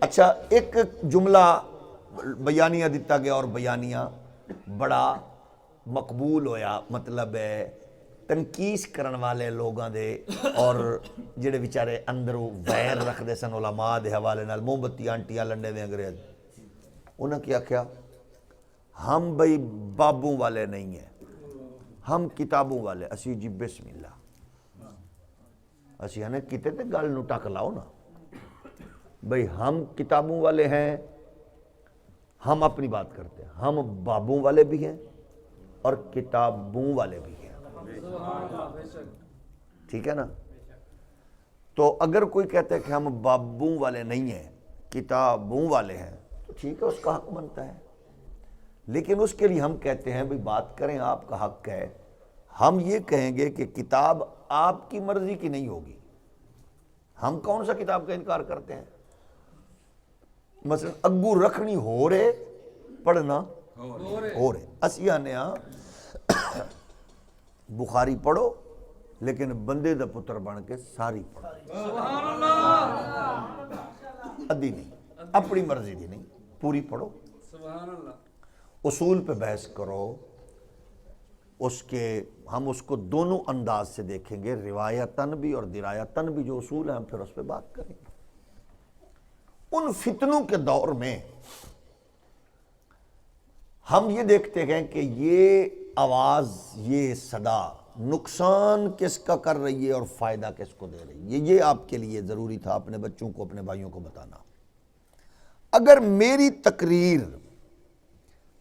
اچھا، ایک جملہ بیانیہ دیتا گیا اور بیانیہ بڑا مقبول ہویا، مطلب ہے تنقیس کرن والے لوگاں دے اور جڑے بیچارے اندروں ویر رکھ دے سن علماء دے حوالے نال موم بتی آنٹیاں لنڈے دے انگریز، انہاں کیا کیا ہم بھئی بابوں والے نہیں ہیں، ہم کتابوں والے، اسی جی بسم اللہ اسی ہنے کتے تے گل نو ٹک لاؤ نا بھئی ہم کتابوں والے ہیں، ہم اپنی بات کرتے ہیں، ہم بابوں والے بھی ہیں اور کتابوں والے بھی ہیں، ٹھیک ہے نا؟ تو اگر کوئی کہتا ہے کہ ہم بابوں والے نہیں ہیں کتابوں والے ہیں تو ٹھیک ہے، اس کا حق بنتا ہے، لیکن اس کے لیے ہم کہتے ہیں بھئی بات کریں، آپ کا حق ہے، ہم یہ کہیں گے کہ کتاب آپ کی مرضی کی نہیں ہوگی۔ ہم کون سا کتاب کا انکار کرتے ہیں؟ مثلا اگو رکھنی ہو رہے پڑھنا ہو رہے، اسی آنے ہاں بخاری پڑھو لیکن بندے دا پتر بن کے ساری پڑھو، ادھی نہیں، اپنی مرضی دی نہیں، پوری پڑھو، اصول پہ بحث کرو، اس کے ہم اس کو دونوں انداز سے دیکھیں گے، روایتاً بھی اور درایتاً بھی، جو اصول ہیں ہم پھر اس پہ بات کریں گے۔ ان فتنوں کے دور میں ہم یہ دیکھتے ہیں کہ یہ آواز، یہ صدا نقصان کس کا کر رہی ہے اور فائدہ کس کو دے رہی ہے، یہ آپ کے لیے ضروری تھا اپنے بچوں کو، اپنے بھائیوں کو بتانا۔ اگر میری تقریر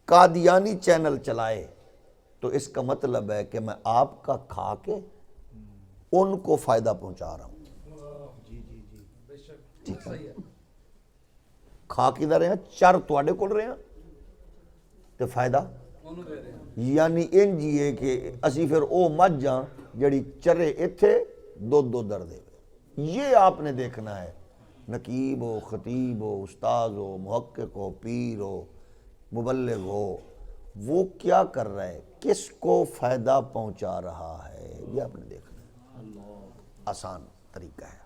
قادیانی چینل چلائے تو اس کا مطلب ہے کہ میں آپ کا کھا کے ان کو فائدہ پہنچا رہا ہوں، ٹھیک ہے؟ کھا کی دا رہے ہیں، چر توڑے کل رہے ہیں تو فائدہ یعنی انجی ہے کہ اسی پھر او مجھاں جڑی چرے اتھے دو در دے، یہ آپ نے دیکھنا ہے۔ نقیب ہو، خطیب ہو، استاذ ہو، محقق ہو، پیر ہو، مبلغ ہو، وہ کیا کر رہا ہے، کس کو فائدہ پہنچا رہا ہے، یہ آپ نے دیکھنا ہے۔ آسان طریقہ ہے۔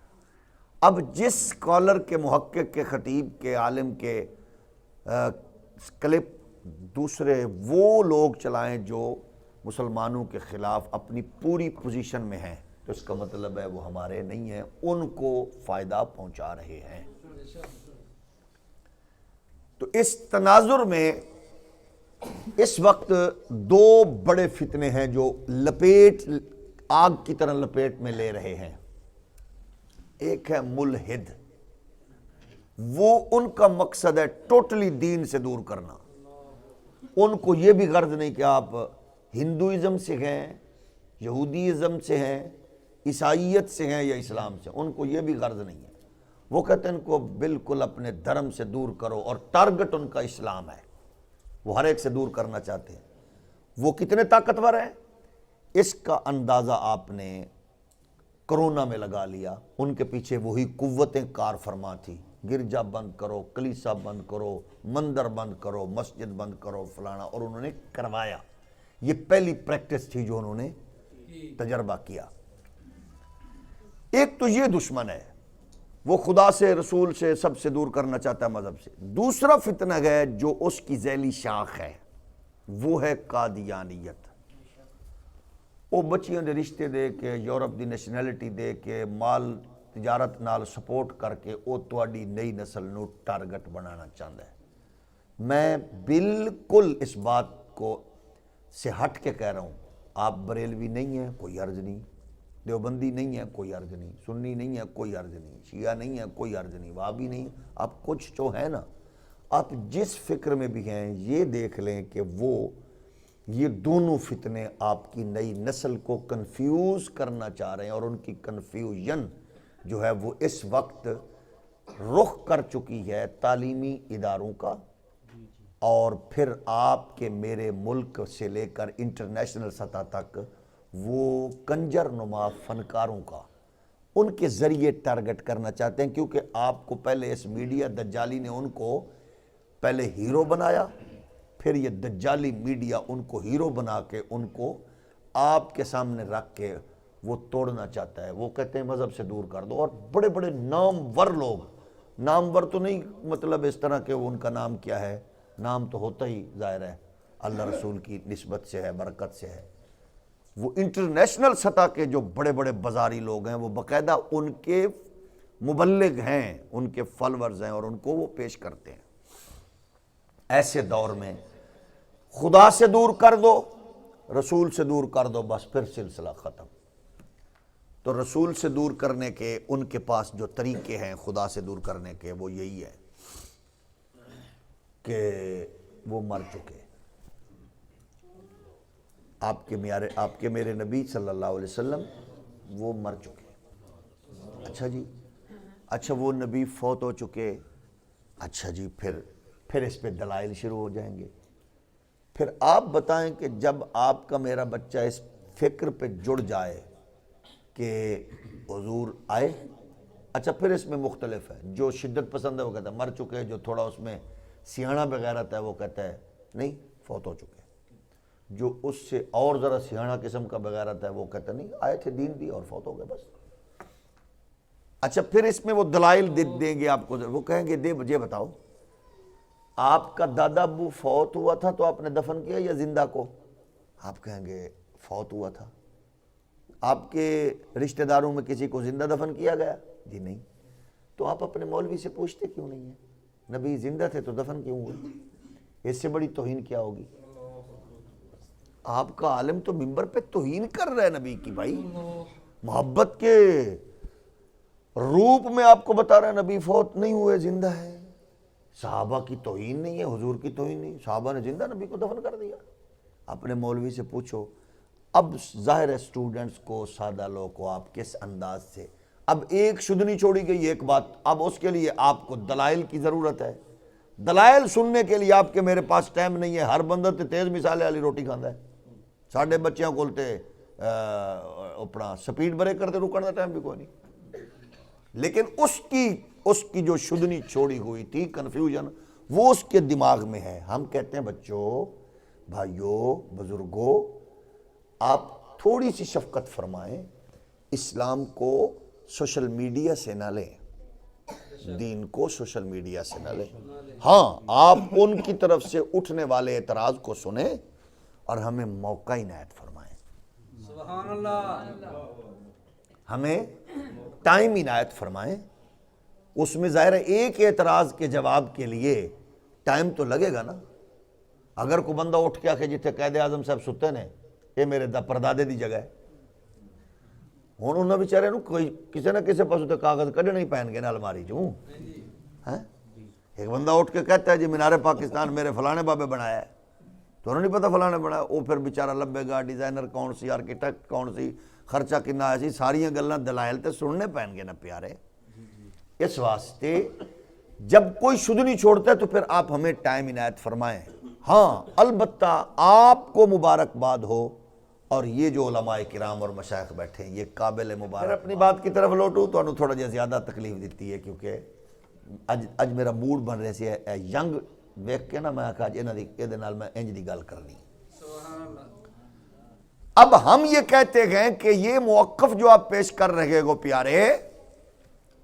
اب جس سکالر کے، محقق کے، خطیب کے، عالم کے کلپ دوسرے وہ لوگ چلائیں جو مسلمانوں کے خلاف اپنی پوری پوزیشن میں ہیں تو اس کا مطلب ہے وہ ہمارے نہیں ہیں، ان کو فائدہ پہنچا رہے ہیں۔ تو اس تناظر میں اس وقت دو بڑے فتنے ہیں جو لپیٹ، آگ کی طرح لپیٹ میں لے رہے ہیں۔ ایک ہے ملحد، وہ ان کا مقصد ہے ٹوٹلی دین سے دور کرنا، ان کو یہ بھی غرض نہیں کہ آپ ہندوازم سے ہیں، یہودیزم سے ہیں، عیسائیت سے ہیں یا اسلام سے، ان کو یہ بھی غرض نہیں ہے۔ وہ کہتے ہیں ان کو بالکل اپنے دھرم سے دور کرو، اور ٹارگٹ ان کا اسلام ہے، وہ ہر ایک سے دور کرنا چاہتے ہیں۔ وہ کتنے طاقتور ہیں اس کا اندازہ آپ نے کرونا میں لگا لیا۔ ان کے پیچھے وہی قوتیں کار فرما تھی، گرجا بند کرو، کلیسا بند کرو، مندر بند کرو، مسجد بند کرو، فلانا، اور انہوں نے کروایا۔ یہ پہلی پریکٹس تھی جو انہوں نے تجربہ کیا۔ ایک تو یہ دشمن ہے، وہ خدا سے، رسول سے، سب سے دور کرنا چاہتا ہے، مذہب سے۔ دوسرا فتنہ ہے جو اس کی ذیلی شاخ ہے، وہ ہے قادیانیت۔ وہ بچیاں دے رشتے دے کے، یورپ دی نیشنلٹی دے کے، مال تجارت نال سپورٹ کر کے وہ تواڈی نئی نسل نو ٹارگٹ بنانا چاہتا ہے۔ میں بالکل اس بات کو سے ہٹ کے کہہ رہا ہوں، آپ بریلوی نہیں ہیں، کوئی عرض نہیں، دیوبندی نہیں ہے، کوئی عرض نہیں، سنی نہیں ہے، کوئی عرض نہیں، شیعہ نہیں ہے، کوئی عرض نہیں، وہابی نہیں، آپ کچھ جو ہے نا، آپ جس فکر میں بھی ہیں یہ دیکھ لیں کہ وہ یہ دونوں فتنے آپ کی نئی نسل کو کنفیوز کرنا چاہ رہے ہیں، اور ان کی کنفیوژن جو ہے وہ اس وقت رخ کر چکی ہے تعلیمی اداروں کا، اور پھر آپ کے میرے ملک سے لے کر انٹرنیشنل سطح تک وہ کنجر نما فنکاروں کا، ان کے ذریعے ٹارگٹ کرنا چاہتے ہیں، کیونکہ آپ کو پہلے اس میڈیا دجالی نے ان کو پہلے ہیرو بنایا، پھر یہ دجالی میڈیا ان کو ہیرو بنا کے ان کو آپ کے سامنے رکھ کے وہ توڑنا چاہتا ہے۔ وہ کہتے ہیں مذہب سے دور کر دو، اور بڑے بڑے نامور لوگ نامور تو نہیں مطلب اس طرح کہ ان کا نام کیا ہے، نام تو ہوتا ہی ظاہر ہے اللہ رسول کی نسبت سے ہے، برکت سے ہے۔ وہ انٹرنیشنل سطح کے جو بڑے بڑے بازاری لوگ ہیں وہ باقاعدہ ان کے مبلغ ہیں، ان کے فالورز ہیں اور ان کو وہ پیش کرتے ہیں۔ ایسے دور میں خدا سے دور کر دو، رسول سے دور کر دو، بس پھر سلسلہ ختم۔ تو رسول سے دور کرنے کے ان کے پاس جو طریقے ہیں خدا سے دور کرنے کے، وہ یہی ہے کہ وہ مر چکے۔ آپ کے میرے نبی صلی اللہ علیہ وسلم وہ مر چکے۔ اچھا جی، اچھا وہ نبی فوت ہو چکے، اچھا جی پھر اس پہ دلائل شروع ہو جائیں گے۔ پھر آپ بتائیں کہ جب آپ کا میرا بچہ اس فکر پہ جڑ جائے کہ حضور آئے، اچھا پھر اس میں مختلف ہے۔ جو شدت پسند ہے وہ کہتا ہے مر چکے، جو تھوڑا اس میں سیاحانہ بغیرت ہے وہ کہتا ہے نہیں فوت ہو چکے، جو اس سے اور ذرا سیاحانہ قسم کا بغیرت ہے وہ کہتا ہے نہیں آئے تھے، دین دی اور فوت ہو گئے بس۔ اچھا پھر اس میں وہ دلائل دیں گے آپ کو، وہ کہیں گے دے مجھے بتاؤ آپ کا دادا ابو فوت ہوا تھا تو آپ نے دفن کیا یا زندہ کو؟ آپ کہیں گے فوت ہوا تھا۔ آپ کے رشتہ داروں میں کسی کو زندہ دفن کیا گیا؟ جی نہیں۔ تو آپ اپنے مولوی سے پوچھتے کیوں نہیں ہیں؟ نبی زندہ تھے تو دفن کیوں ہوئے؟ اس سے بڑی توہین کیا ہوگی؟ آپ کا عالم تو منبر پہ توہین کر رہا ہے نبی کی، بھائی محبت کے روپ میں آپ کو بتا رہا ہے نبی فوت نہیں ہوئے، زندہ ہے۔ صحابہ کی توہین نہیں ہے، حضور کی توہین نہیں، صحابہ نے زندہ نبی کو دفن کر دیا۔ اپنے مولوی سے پوچھو۔ اب ظاہر ہے اسٹوڈنٹس کو، سادہ لوگ کو آپ کس انداز سے، اب ایک شدنی چھوڑی گئی ایک بات، اب اس کے لیے آپ کو دلائل کی ضرورت ہے۔ دلائل سننے کے لیے آپ کے میرے پاس ٹائم نہیں ہے۔ ہر بندہ تے تیز مثالے والی روٹی کھانا ہے۔ ساڈے بچیاں کولتے اپنا سپیڈ بریک کرتے، رکن کا ٹائم بھی کوئی نہیں۔ لیکن اس کی جو شدنی چھوڑی ہوئی تھی کنفیوژن، وہ اس کے دماغ میں ہے۔ ہم کہتے ہیں بچوں، بھائیوں، بزرگوں، آپ تھوڑی سی شفقت فرمائیں، اسلام کو سوشل میڈیا سے نہ لیں، دین کو سوشل میڈیا سے نہ لیں۔ ہاں آپ ان کی طرف سے اٹھنے والے اعتراض کو سنیں اور ہمیں موقع عنایت فرمائیں، سبحان اللہ، ہمیں ٹائم عنایت فرمائیں۔ اس میں ظاہر ہے ایک اعتراض کے جواب کے لیے ٹائم تو لگے گا نا۔ اگر کوئی بندہ اٹھ کے آکے جتنے قائد اعظم صاحب ستے نے، یہ میرے پردادے دی جگہ ہے، ہوں انہوں نے بیچارے نو کوئی کسی نہ کسی پاسوں تے کاغذ کڈنے ہی پین گے نا الماری چوں۔ ایک بندہ اٹھ کے کہتا ہے جی مینار پاکستان میرے فلانے بابے بنایا ہے، تو انہوں نہیں پتا فلانے بنایا، وہ پھر بیچارہ لبے گا ڈیزائنر کون سی، آرکیٹیکٹ کون سی، خرچہ کنا آیا سی، ساریاں گلاں دلائل تے سننے پین گے نا پیارے۔ اس واسطے جب کوئی شدنی چھوڑتا ہے تو پھر آپ ہمیں ٹائم عنایت فرمائیں۔ ہاں البتہ آپ کو مبارکباد ہو، اور یہ جو علماء کرام اور مشائخ بیٹھے ہیں یہ قابل مبارک۔ پھر اپنی بات کی طرف لوٹوں تو انہوں تھوڑا جہا زیادہ تکلیف دیتی ہے، کیونکہ اج میرا موڈ بن رہے سے ینگ ویکھ کے نا، میں آکھا اج انہاں دی اے نال میں انج دی گل کرنی۔ اب ہم یہ کہتے گئے کہ یہ موقف جو آپ پیش کر رہے ہو پیارے،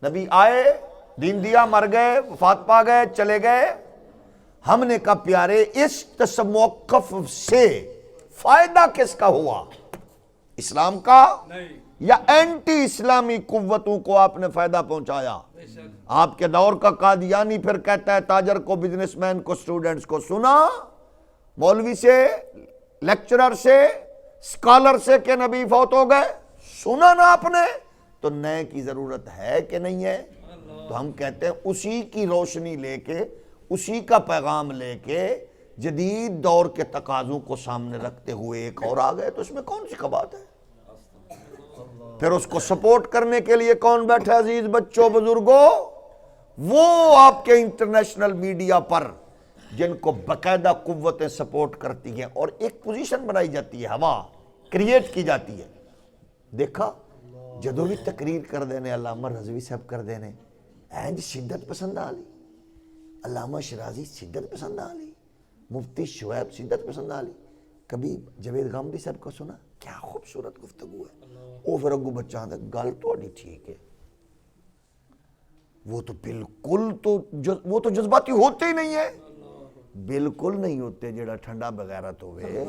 نبی آئے، دین دیا، مر گئے، وفات پا گئے، چلے گئے۔ ہم نے کہا پیارے اس موقف سے فائدہ کس کا ہوا؟ اسلام کا یا اینٹی اسلامی قوتوں کو آپ نے فائدہ پہنچایا؟ آپ کے دور کا قادیانی پھر کہتا ہے تاجر کو، بزنس مین کو، سٹوڈنٹس کو سنا، مولوی سے، لیکچرر سے، سکالر سے کہ نبی فوت ہو گئے، سنا نا آپ نے، تو نئے کی ضرورت ہے کہ نہیں ہے؟ تو ہم کہتے ہیں اسی کی روشنی لے کے، اسی کا پیغام لے کے، جدید دور کے تقاضوں کو سامنے رکھتے ہوئے ایک اور آ گئے، تو اس میں کون سی بات ہے؟ پھر اس کو سپورٹ کرنے کے لیے کون بیٹھے عزیز بچوں، بزرگوں؟ وہ آپ کے انٹرنیشنل میڈیا پر جن کو باقاعدہ قوتیں سپورٹ کرتی ہیں اور ایک پوزیشن بنائی جاتی ہے، ہوا کریٹ کی جاتی ہے۔ دیکھا جدو بھی تقریر کر دینے علامہ رضوی صاحب کر دینے اینج شدت پسند آلی، علامہ شرازی شدت پسند آلی، مفتی شعیب شدت پسند آلی، کبھی جاوید غامدی صاحب کو سنا، کیا خوبصورت گفتگو ہے، او پھر اگو بچہ آتا گل تو ٹھیک ہے، وہ تو بالکل وہ تو جذباتی ہوتے ہی نہیں ہے، بالکل نہیں ہوتے. جڑا ٹھنڈا بغیرت ہوئے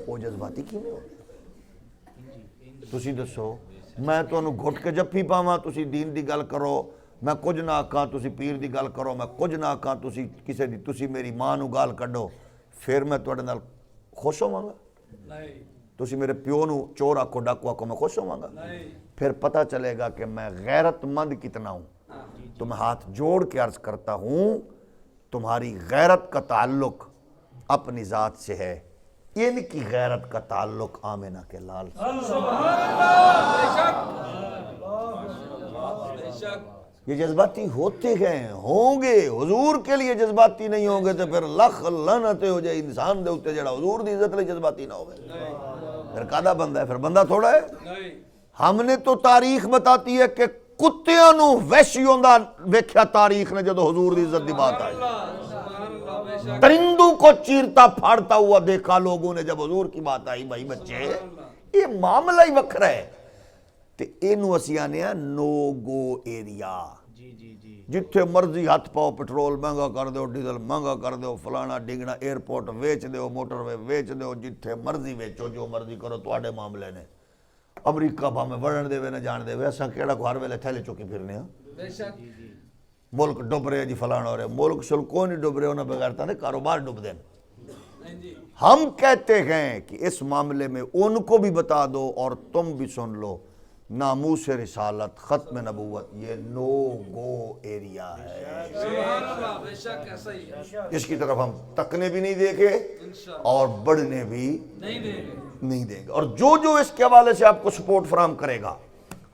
وہ جذباتی کیوں نہیں ہوتے؟ تسی دسو، میں تو انہوں گھٹ کے جب پی پاواں تسی دین دی گل کرو، میں کچھ نہ آکھاں تسی پیر دی گل کرو، میں کچھ نہ آکھاں تسی کسے دی، تسی میری ماں نو گال کڈو، پھر میں تواڈے نال خوش ہوواں گا؟ نہیں تسی میرے پیو نو چور آکھو ڈاکو آکھو، میں خوش ہوواں گا؟ نہیں. پھر پتہ چلے گا کہ میں غیرت مند کتنا ہوں. تو میں ہاتھ جوڑ کے عرض کرتا ہوں، تمہاری غیرت کا تعلق اپنی ذات سے ہے، ان کی غیرت کا تعلق آمنہ کے لال سے. بے شک یہ جذباتی ہوتے گئے ہوں گے، حضور کے لیے جذباتی نہیں ہوں گے تو پھر لکھ لعنت ہو جائے انسان دے اوتے جڑا حضور دی عزت لئی جذباتی نہ ہوئے. پھر کادا بندہ ہے؟ پھر بندہ تھوڑا ہے. نہیں. ہم نے تو تاریخ بتاتی ہے کہ کتیاں نو وحشیوں دا ویکھیا تاریخ نے جدو حضور دی عزت دی بات آئی. سبحان اللہ. بے شک درندوں کو چیرتا پھاڑتا ہوا دیکھا لوگوں نے جب حضور کی بات آئی. بھائی بچے یہ معاملہ ہی وکھرا ہے. تے اینو اسی آنے ہیں نو گو ایریا. جتھے مرضی ہاتھ پاؤ، پٹرول مہنگا کر دو، ڈیزل مہنگا کر دو، فلانا ڈنگنا ایئرپورٹ ویچ دو، موٹر وے ویچ دو، جتھے مرضی ویچو، جو مرضی کرو، تواڈے معاملے نے. امریکہ بھامے وڑن دے وے نہ جان دے وے، اساں کیڑا کو ہر ویلے تھیلے چوکی پھرنے ہاں. بے شک. ملک ڈب رہے جی فلانا ہو رہے، ملک شل کو نہیں ڈب رہے، انہیں بغیر تھا کاروبار ڈب دیں. نہیں جی. ہم کہتے ہیں کہ اس معاملے میں ان کو بھی بتا دو اور تم بھی سن لو، ناموس رسالت، ختم نبوت یہ نو گو ایریا ہے. سبحان اللہ. بے شک ایسا ہی ہے. اس کی طرف ہم تکنے بھی نہیں دیکھے انشاءاللہ اور بڑھنے بھی نہیں دیں گے. نہیں دیں گے. اور جو اس کے حوالے سے آپ کو سپورٹ فراہم کرے گا،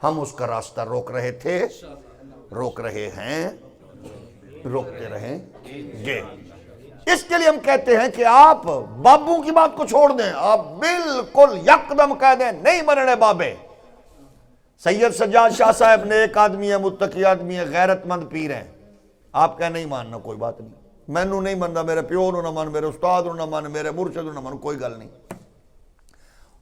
ہم اس کا راستہ روک رہے تھے، روک رہے ہیں، روکتے رہیں گے. اس کے لیے ہم کہتے ہیں کہ آپ بابوں کی بات کو چھوڑ دیں، آپ بالکل یکدم کہہ دیں نہیں مننے بابے. سید سجاد شاہ صاحب نے ایک آدمی ہے، متقی آدمی ہے، غیرت مند پیر ہیں، آپ کہہ نہیں ماننا کوئی بات نہیں، مینوں نہیں مننا، میرے پیو نو نہ مان، میرے استاد نو نہ مان، میرے مرشد نو نہ مان، کوئی گل نہیں.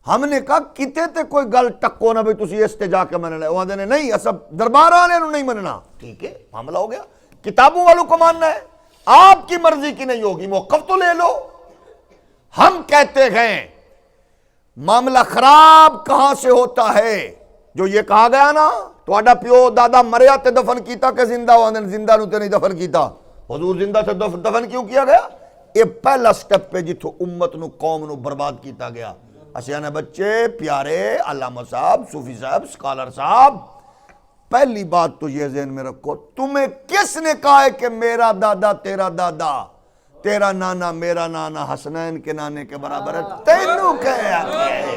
ہم نے کہا کتے تے کوئی گل ٹکو نہ بھی تسی اس تے جا کے مننا ہے. وہ آدھے نے نہیں اصل دربار والے نو نہیں مننا. ٹھیک ہے معاملہ ہو گیا. کتابوں والوں کو ماننا ہے، آپ کی مرضی کی نہیں ہوگی، موقف تو لے لو. ہم کہتے ہیں معاملہ خراب کہاں سے ہوتا ہے؟ جو یہ کہا گیا نا تواڈا پیو دادا مریا تے دفن کیتا کہ زندہ ہوا؟ زندہ نو تے نہیں دفن کیتا. حضور زندہ سے دفن کیوں کیا گیا؟ یہ پہلا سٹیپ پہ جتھوں امت نو قوم نو برباد کیتا گیا. اسیانے بچے پیارے، علامہ صاحب، صوفی صاحب، سکالر صاحب، پہلی بات تو یہ ذہن میں رکھو، تمہیں کس نے کہا ہے کہ میرا دادا تیرا دادا، تیرا نانا میرا نانا حسنین کے نانے کے برابر ہے؟ تینوں کہا ہے.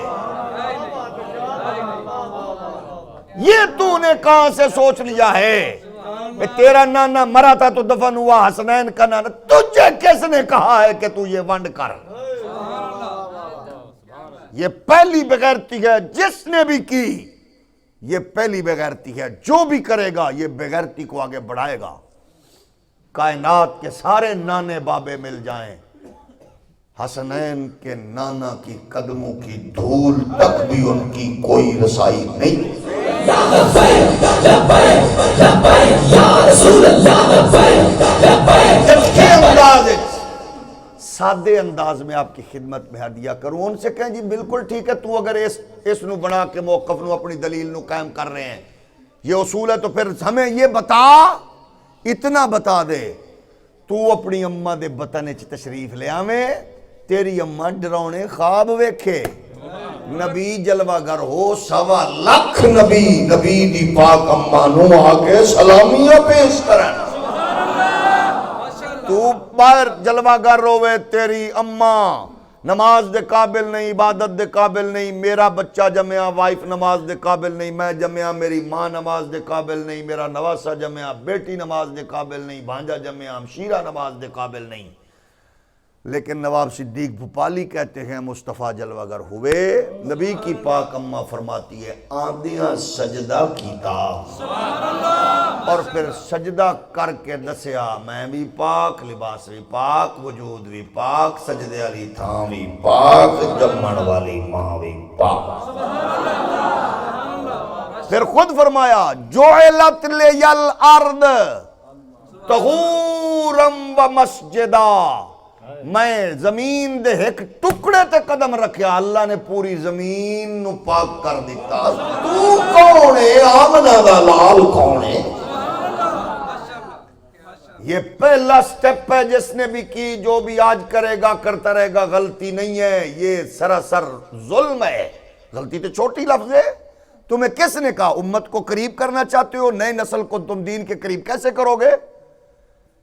یہ تو نے کہاں سے سوچ لیا ہے کہ تیرا نانا مرا تھا تو دفن ہوا، حسنین کا نانا؟ تجھے کس نے کہا ہے کہ تو یہ ونڈ کر؟ یہ پہلی بغیرتی ہے جس نے بھی کی، یہ پہلی بغیرتی ہے. جو بھی کرے گا یہ بغیرتی کو آگے بڑھائے گا. کائنات کے سارے نانے بابے مل جائیں، حسنین کے نانا کی قدموں کی دھول تک بھی ان کی کوئی رسائی نہیں. سادے انداز میں آپ کی خدمت میں ہدیہ کروں. ان سے کہیں جی بالکل ٹھیک ہے، تو اگر اس نو بنا کے موقف نو اپنی دلیل نو قائم کر رہے ہیں، یہ اصول ہے، تو پھر ہمیں یہ بتا، اتنا بتا دے، تو اپنی اماں دے بطن وچ تشریف لے آویں، تیری اماں ڈراؤنے خواب ویکھے، نبی جلوہ گر ہو، 1.25 لاکھ نبی دی پاک اماں نو آ کے سلامیاں پیش کرن. تو باہر جلوہ گر ہوئے، تیری اماں نماز دے قابل نہیں، عبادت دے قابل نہیں، میرا بچہ جمعہ وائف نماز دے قابل نہیں، میں جمعہ میری ماں نماز دے قابل نہیں، میرا نواسہ جمعہ بیٹی نماز دے قابل نہیں، بھانجا جمعہ ہمشیرہ نماز دے قابل نہیں. لیکن نواب صدیق بھوپالی کہتے ہیں مصطفیٰ جلوہ گر ہوئے، نبی کی پاک اماں فرماتی ہے آندیاں سجدہ کیتا، اور پھر سجدہ کر کے دسیا میں بھی پاک، لباس بھی پاک، وجود بھی پاک، سجدے والی تھاں بھی پاک، جمن والی ماں بھی پاک. پھر خود فرمایا جعلت لی الارض طہورا و مسجدا، میں زمین دے ایک ٹکڑے تے قدم رکھیا اللہ نے پوری زمین نو پاک کر دیتا۔ تو کون ہے؟ آمنہ دا لال کون ہے؟ یہ پہلا سٹیپ ہے جس نے بھی کی، جو بھی آج کرے گا کرتا رہے گا، غلطی نہیں ہے، یہ سراسر ظلم ہے۔ غلطی تو چھوٹی لفظ ہے، تمہیں کس نے کہا؟ امت کو قریب کرنا چاہتے ہو، نئے نسل کو تم دین کے قریب کیسے کرو گے؟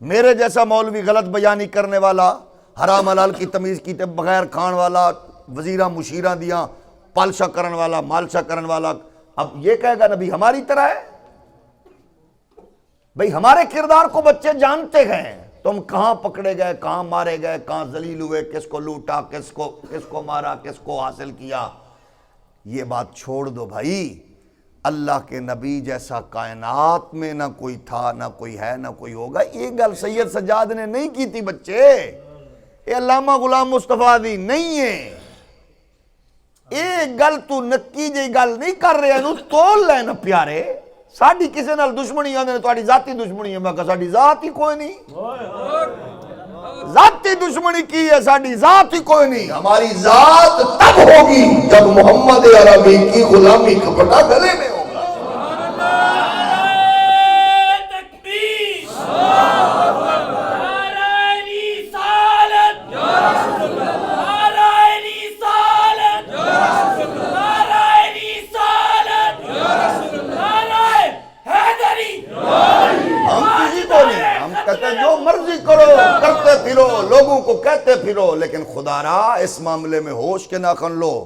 میرے جیسا مولوی غلط بیانی کرنے والا، حرام حلال کی تمیز کیتے بغیر کھان والا، وزیرہ مشیرہ دیاں پالشا کرن والا، مالشا کرن والا، اب یہ کہے گا نبی ہماری طرح ہے؟ بھئی ہمارے کردار کو بچے جانتے ہیں، تم کہاں پکڑے گئے، کہاں مارے گئے، کہاں ذلیل ہوئے، کس کو لوٹا، کس کو مارا، کس کو حاصل کیا۔ یہ بات چھوڑ دو بھائی، اللہ کے نبی جیسا کائنات میں نہ کوئی تھا، نہ کوئی ہے، نہ کوئی ہوگا۔ یہ گل سید سجاد نے نہیں کی تھی بچے، یہ علامہ غلام مصطفیٰ دی نہیں ہے۔ یہ گل تو نکی جی گل نہیں کر رہے ہیں، تول لے نا پیارے۔ ساڑھی کسی نال دشمنی آنے تو ذاتی دشمنی ہے، میں کہا ساڑھی ذات ہی کوئی نہیں، ذاتی دشمنی کی ہے، ساڑھی ذات ہی کوئی نہیں۔ ہماری ذات تب ہوگی جب محمد عربی کی غلامی کا پٹا گلے میں ہوگا۔ جو مرضی کرو، کرتے پھرو، لوگوں کو کہتے پھرو، لیکن خدا را اس معاملے میں ہوش کے ناخن لو۔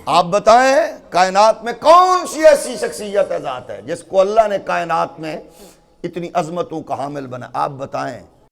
آپ بتائیں کائنات میں کون سی ایسی شخصیت ذات ہے جس کو اللہ نے کائنات میں اتنی عظمتوں کا حامل بنا؟ آپ بتائیں۔